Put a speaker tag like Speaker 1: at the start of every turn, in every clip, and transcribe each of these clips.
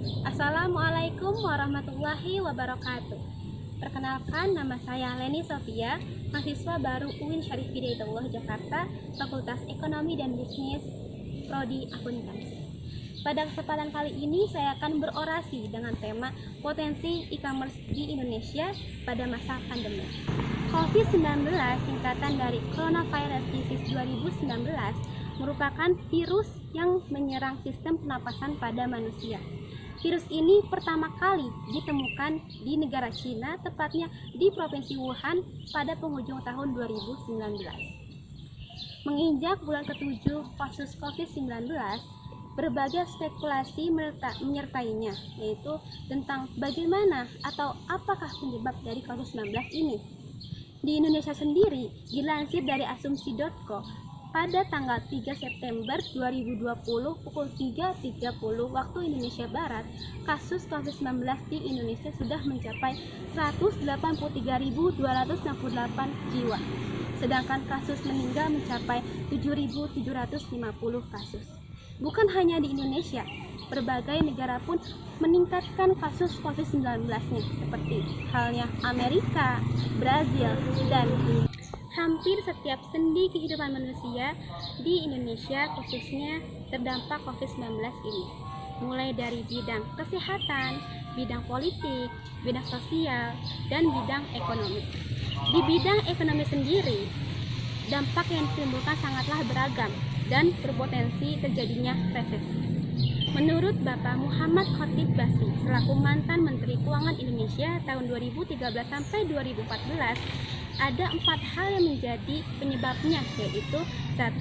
Speaker 1: Assalamualaikum warahmatullahi wabarakatuh. Perkenalkan, nama saya Leni Sofia, mahasiswa baru UIN Syarif Hidayatullah Jakarta, Fakultas Ekonomi dan Bisnis, Prodi Akuntansi. Pada kesempatan kali ini saya akan berorasi dengan tema potensi e-commerce di Indonesia pada masa pandemi. COVID-19, singkatan dari Coronavirus Disease 2019, merupakan virus yang menyerang sistem pernapasan pada manusia. Virus ini pertama kali ditemukan di negara Cina, tepatnya di Provinsi Wuhan pada penghujung tahun 2019. Menginjak bulan ke-7 kasus COVID-19, berbagai spekulasi menyertainya, yaitu tentang bagaimana atau apakah penyebab dari COVID-19 ini. Di Indonesia sendiri, dilansir dari asumsi.co, pada tanggal 3 September 2020 pukul 3.30 waktu Indonesia Barat, kasus COVID-19 di Indonesia sudah mencapai 183.268 jiwa, sedangkan kasus meninggal mencapai 7.750 kasus. Bukan hanya di Indonesia, berbagai negara pun meningkatkan kasus COVID-19-nya, seperti halnya Amerika, Brazil, dan hampir setiap sendi kehidupan manusia di Indonesia khususnya terdampak COVID-19 ini, mulai dari bidang kesehatan, bidang politik, bidang sosial, dan bidang ekonomi. Di bidang ekonomi sendiri, dampak yang ditimbulkan sangatlah beragam dan berpotensi terjadinya resesi. Menurut Bapak Muhammad Khatib Basri selaku mantan Menteri Keuangan Indonesia tahun 2013 sampai 2014, ada 4 hal yang menjadi penyebabnya, yaitu 1.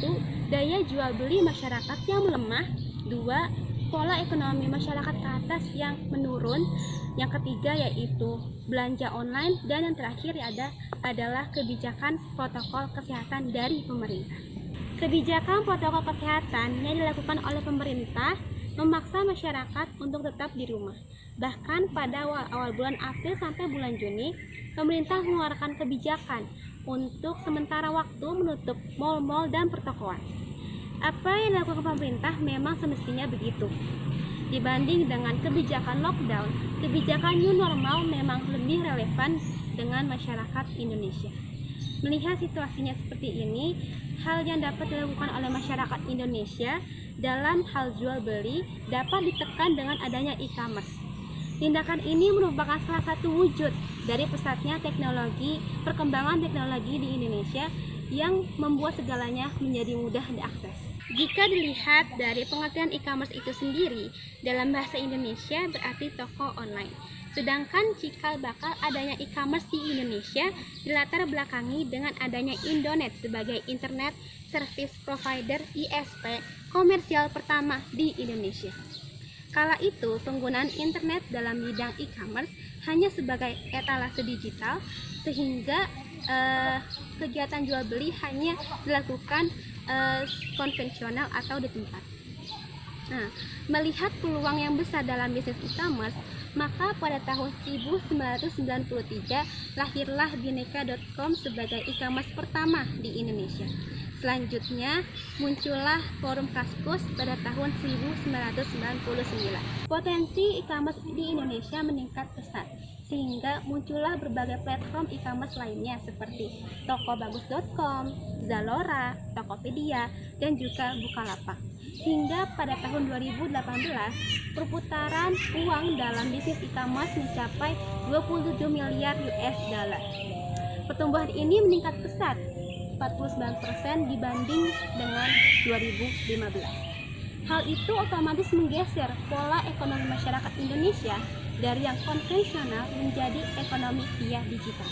Speaker 1: Daya jual beli masyarakat yang melemah, 2. Pola ekonomi masyarakat ke atas yang menurun, yang ketiga yaitu belanja online, dan yang terakhir adalah kebijakan protokol kesehatan dari pemerintah. Kebijakan protokol kesehatan yang dilakukan oleh pemerintah memaksa masyarakat untuk tetap di rumah. Bahkan pada awal bulan April sampai bulan Juni, pemerintah mengeluarkan kebijakan untuk sementara waktu menutup mal-mal dan pertokoan. Apa yang dilakukan pemerintah memang semestinya begitu. Dibanding dengan kebijakan lockdown, kebijakan new normal memang lebih relevan dengan masyarakat Indonesia. Melihat situasinya seperti ini, hal yang dapat dilakukan oleh masyarakat Indonesia dalam hal jual beli dapat ditekan dengan adanya e-commerce. Tindakan ini merupakan salah satu wujud dari pesatnya perkembangan teknologi di Indonesia yang membuat segalanya menjadi mudah diakses. Jika dilihat dari pengertian e-commerce itu sendiri, dalam bahasa Indonesia berarti toko online. Sedangkan cikal bakal adanya e-commerce di Indonesia dilatar belakangi dengan adanya Indonet sebagai Internet Service Provider ISP komersial pertama di Indonesia. Kala itu, penggunaan internet dalam bidang e-commerce hanya sebagai etalase digital, sehingga kegiatan jual beli hanya dilakukan konvensional atau di tempat. Nah, melihat peluang yang besar dalam bisnis e-commerce, maka pada tahun 1993 lahirlah Bhinneka.com sebagai e-commerce pertama di Indonesia. Selanjutnya muncullah Forum Kaskus pada tahun 1999. Potensi e-commerce di Indonesia meningkat pesat, sehingga muncullah berbagai platform e-commerce lainnya seperti tokobagus.com, Zalora, Tokopedia, dan juga Bukalapak. Hingga pada tahun 2018, perputaran uang dalam bisnis e-commerce mencapai 27 miliar US dollar. Pertumbuhan ini meningkat pesat, 49% dibanding dengan 2015. Hal itu otomatis menggeser pola ekonomi masyarakat Indonesia dari yang konvensional menjadi ekonomi via digital.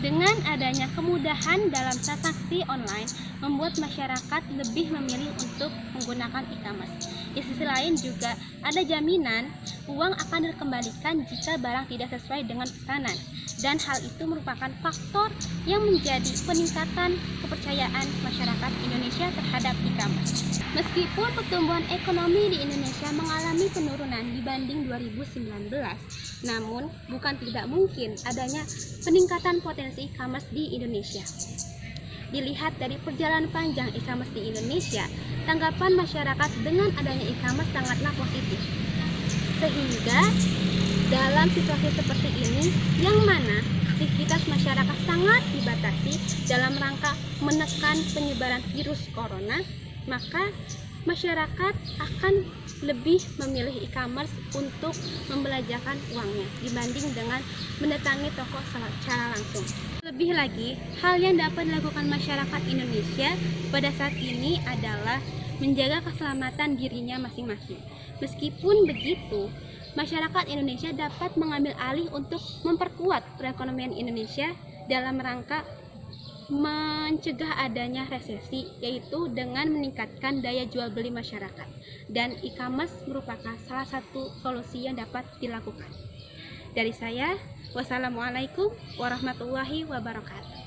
Speaker 1: Dengan adanya kemudahan dalam transaksi online, membuat masyarakat lebih memilih untuk menggunakan e-commerce. Di sisi lain juga ada jaminan uang akan dikembalikan jika barang tidak sesuai dengan pesanan, dan hal itu merupakan faktor yang menjadi peningkatan kepercayaan masyarakat Indonesia terhadap e-commerce. Meskipun pertumbuhan ekonomi di Indonesia mengalami penurunan dibanding 2019, namun bukan tidak mungkin adanya peningkatan potensi e-commerce di Indonesia. Dilihat dari perjalanan panjang e-commerce di Indonesia, tanggapan masyarakat dengan adanya e-commerce sangatlah positif. Sehingga dalam situasi seperti ini, yang mana aktivitas masyarakat sangat dibatasi dalam rangka menekan penyebaran virus corona, maka masyarakat akan lebih memilih e-commerce untuk membelanjakan uangnya dibanding dengan mendatangi toko secara langsung. Lebih lagi, hal yang dapat dilakukan masyarakat Indonesia pada saat ini adalah menjaga keselamatan dirinya masing-masing. Meskipun begitu, masyarakat Indonesia dapat mengambil alih untuk memperkuat perekonomian Indonesia dalam rangka mencegah adanya resesi, yaitu dengan meningkatkan daya jual beli masyarakat. Dan e-commerce merupakan salah satu solusi yang dapat dilakukan. Dari saya, wassalamualaikum warahmatullahi wabarakatuh.